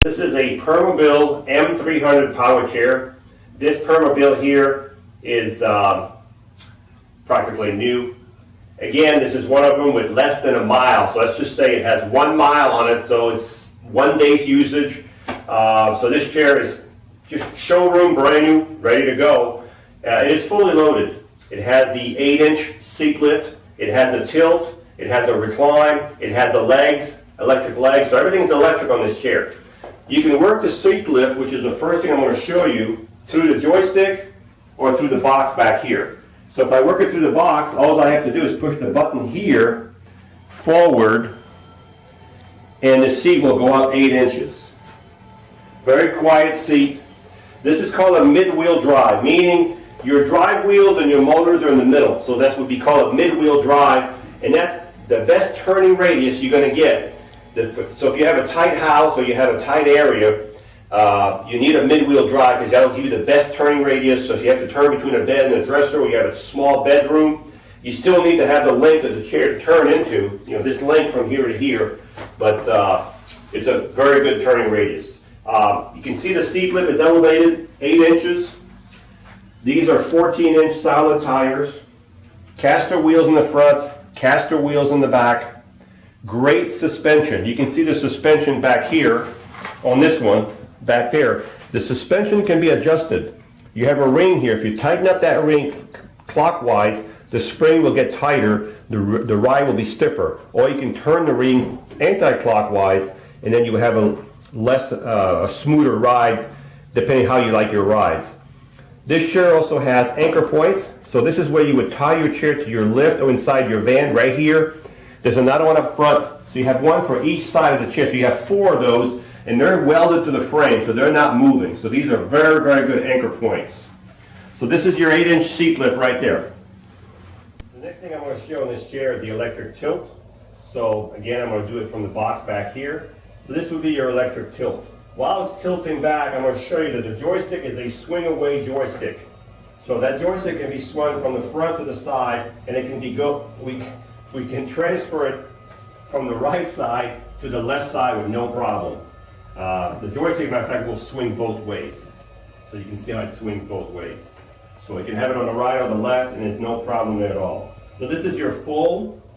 This is a Permobil M300 power chair. This Permobil here is practically new. Again, this is one of them with less than a mile. So let's just say it has 1 mile on it, so it's 1 day's usage. So this chair is just showroom, brand new, ready to go. It is fully loaded. It has the 8-inch seat lift. It has a tilt. It has a recline. It has the legs, electric legs. So everything's electric on this chair. You can work the seat lift, which is the first thing I'm going to show you, through the joystick or through the box back here. So if I work it through the box, all I have to do is push the button here forward, and the seat will go up 8 inches. Very quiet seat. This is called a mid-wheel drive, meaning your drive wheels and your motors are in the middle. So that's what we call a mid-wheel drive, and that's the best turning radius you're going to get. So if you have a tight house or you have a tight area, you need a mid-wheel drive because that'll give you the best turning radius. So if you have to turn between a bed and a dresser, or you have a small bedroom, you still need to have the length of the chair to turn into, this length from here to here, but it's a very good turning radius. You can see the seat lift is elevated 8 inches. These are 14-inch solid tires, caster wheels in the front, caster wheels in the back. Great suspension. You can see the suspension back here on this one, back there. The suspension can be adjusted. You have a ring here. If you tighten up that ring clockwise, the spring will get tighter, the ride will be stiffer. Or you can turn the ring anti-clockwise, and then you have a smoother ride, depending how you like your rides. This chair also has anchor points. So this is where you would tie your chair to your lift or inside your van, right here. There's another one up front, so you have one for each side of the chair. So you have 4 of those, and they're welded to the frame, so they're not moving. So these are very, very good anchor points. So this is your 8-inch seat lift right there. The next thing I'm going to show in this chair is the electric tilt. So again, I'm going to do it from the box back here. So this would be your electric tilt. While it's tilting back, I'm going to show you that the joystick is a swing-away joystick. So that joystick can be swung from the front to the side, and it can be we can transfer it from the right side to the left side with no problem. The joystick, matter of fact, will swing both ways. So you can see how it swings both ways. So you can have it on the right or the left, and there's no problem at all. So this is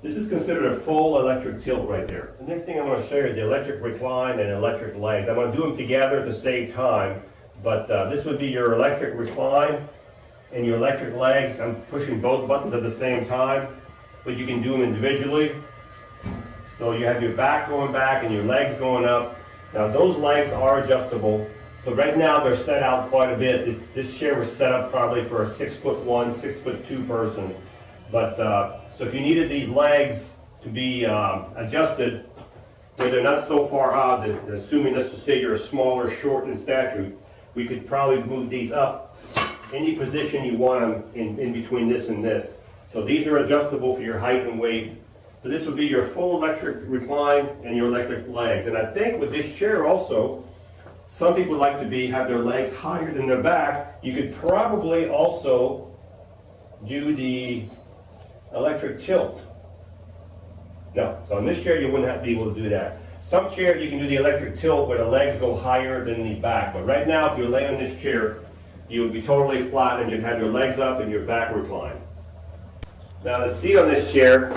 this is considered a full electric tilt right there. The next thing I'm going to show you is the electric recline and electric legs. I'm going to do them together to save time, but this would be your electric recline and your electric legs. I'm pushing both buttons at the same time, but you can do them individually. So you have your back going back and your legs going up. Now those legs are adjustable. So right now they're set out quite a bit. This chair was set up probably for a 6'1", 6'2" person. But so if you needed these legs to be adjusted, where they're not so far out, assuming let's just say you're smaller, short in stature, we could probably move these up any position you want them in between this and this. So these are adjustable for your height and weight. So this would be your full electric recline and your electric legs. And I think with this chair also, some people like to have their legs higher than their back. You could probably also do the electric tilt. No, so in this chair you wouldn't have to be able to do that. Some chairs you can do the electric tilt where the legs go higher than the back. But right now if you're laying in this chair, you would be totally flat and you'd have your legs up and your back reclined. Now the seat on this chair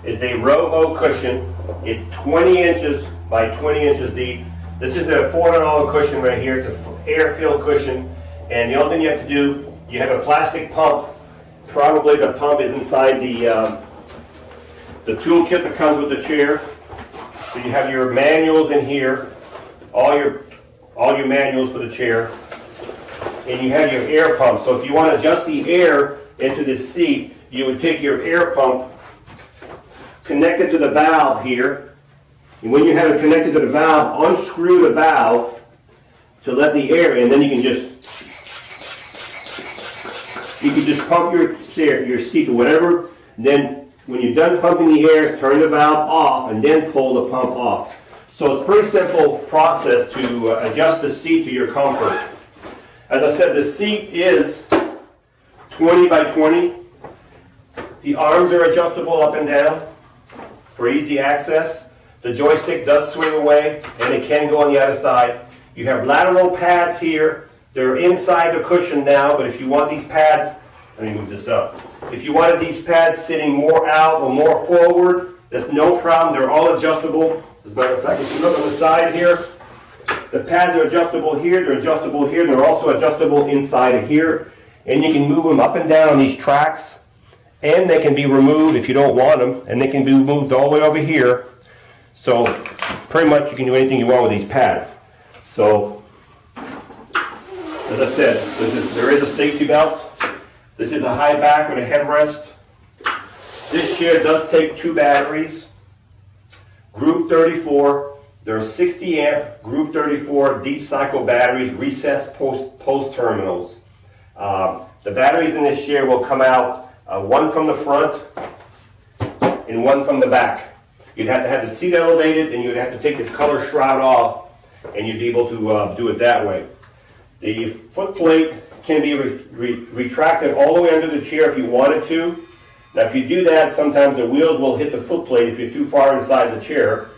is a Roho cushion. It's 20 inches by 20 inches deep. This is a $400 cushion right here. It's an air-filled cushion. And the only thing you have to do, you have a plastic pump. Probably the pump is inside the toolkit that comes with the chair. So you have your manuals in here, all your manuals for the chair. And you have your air pump. So if you want to adjust the air into this seat, you would take your air pump, connect it to the valve here, and when you have it connected to the valve, unscrew the valve to let the air in, then you can just pump your seat or whatever. Then when you're done pumping the air, turn the valve off and then pull the pump off. So it's a pretty simple process to adjust the seat to your comfort. As I said, the seat is 20 by 20. The arms are adjustable up and down for easy access. The joystick does swing away, and it can go on the other side. You have lateral pads here. They're inside the cushion now, but if you want these pads, let me move this up. If you wanted these pads sitting more out or more forward, there's no problem. They're all adjustable. As a matter of fact, if you look on the side here, the pads are adjustable here, they're adjustable here, and they're also adjustable inside of here. And you can move them up and down on these tracks, and they can be removed if you don't want them, and they can be moved all the way over here. So pretty much you can do anything you want with these pads. So, as I said, there is a safety belt. This is a high back with a headrest. This chair does take 2 batteries. Group 34. There are 60 amp Group 34 deep cycle batteries, recessed post terminals. The batteries in this chair will come out one from the front and one from the back. You'd have to have the seat elevated, and you'd have to take this color shroud off, and you'd be able to do it that way. The foot plate can be retracted all the way under the chair if you wanted to. Now if you do that, sometimes the wheels will hit the foot plate if you're too far inside the chair.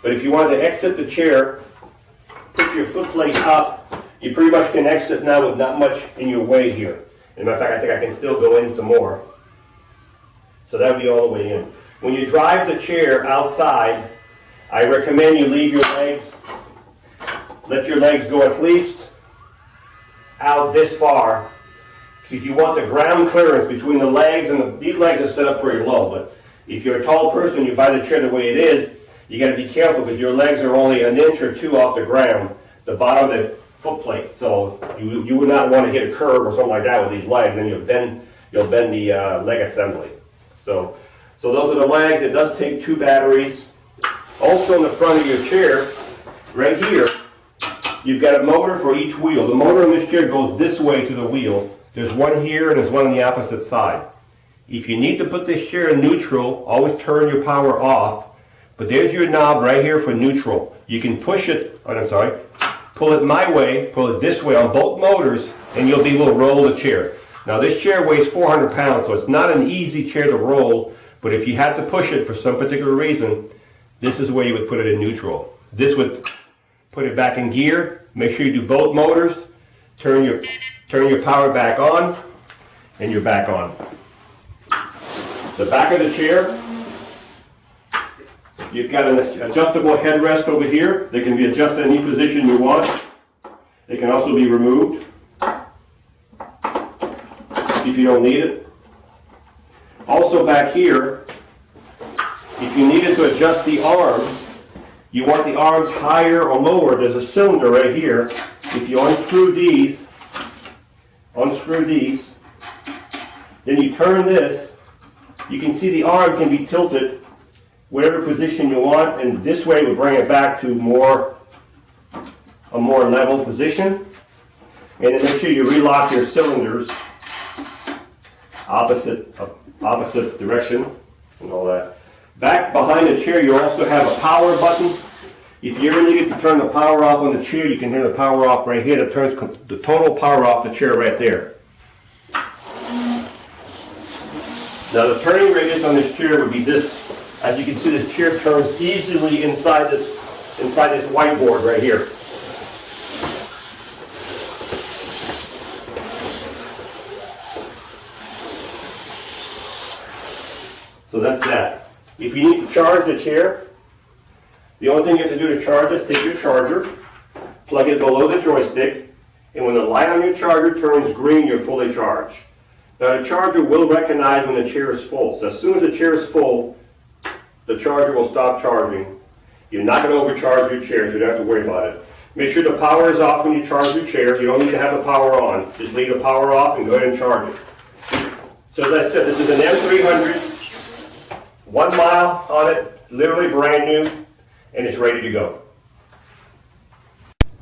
But if you wanted to exit the chair, put your foot plate up, you pretty much can exit now with not much in your way here. As a matter of fact, I think I can still go in some more. So that would be all the way in. When you drive the chair outside, I recommend you leave your legs, let your legs go at least out this far. Because you want the ground clearance between the legs, and these legs are set up pretty low. But if you're a tall person, you buy the chair the way it is, you got to be careful because your legs are only an inch or 2 off the ground, the bottom of the foot plate. So you would not want to hit a curb or something like that with these legs, and you'll bend the leg assembly. So those are the legs. It does take 2 batteries. Also in the front of your chair, right here, you've got a motor for each wheel. The motor in this chair goes this way to the wheel. There's one here and there's one on the opposite side. If you need to put this chair in neutral, always turn your power off. But there's your knob right here for neutral. You can push it, pull it my way, pull it this way on both motors, and you'll be able to roll the chair. Now this chair weighs 400 pounds, so it's not an easy chair to roll, but if you had to push it for some particular reason, this is the way you would put it in neutral. This would put it back in gear. Make sure you do both motors, turn your power back on, and you're back on. The back of the chair, you've got an adjustable headrest over here. They can be adjusted in any position you want. They can also be removed if you don't need it. Also back here, if you needed to adjust the arms, you want the arms higher or lower, there's a cylinder right here. If you unscrew these, then you turn this, you can see the arm can be tilted whatever position you want, and this way will bring it back to a more level position. And then make sure you relock your cylinders opposite direction and all that. Back behind the chair you also have a power button. If you ever needed to turn the power off on the chair, you can turn the power off right here. That turns the total power off the chair right there. Now the turning radius on this chair would be this. As you can see, this chair turns easily inside this whiteboard right here. So that's that. If you need to charge the chair, the only thing you have to do to charge is take your charger, plug it below the joystick, and when the light on your charger turns green, you're fully charged. Now the charger will recognize when the chair is full. So as soon as the chair is full, the charger will stop charging. You're not going to overcharge your chair, so you don't have to worry about it. Make sure the power is off when you charge your chair. You don't need to have the power on. Just leave the power off and go ahead and charge it. So as I said, this is an M300, 1 mile on it, literally brand new, and it's ready to go.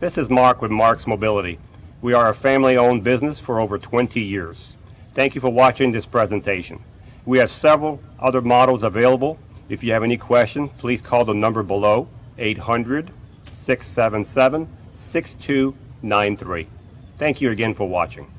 This is Mark with Mark's Mobility. We are a family-owned business for over 20 years. Thank you for watching this presentation. We have several other models available. If you have any questions, please call the number below, 800-677-6293. Thank you again for watching.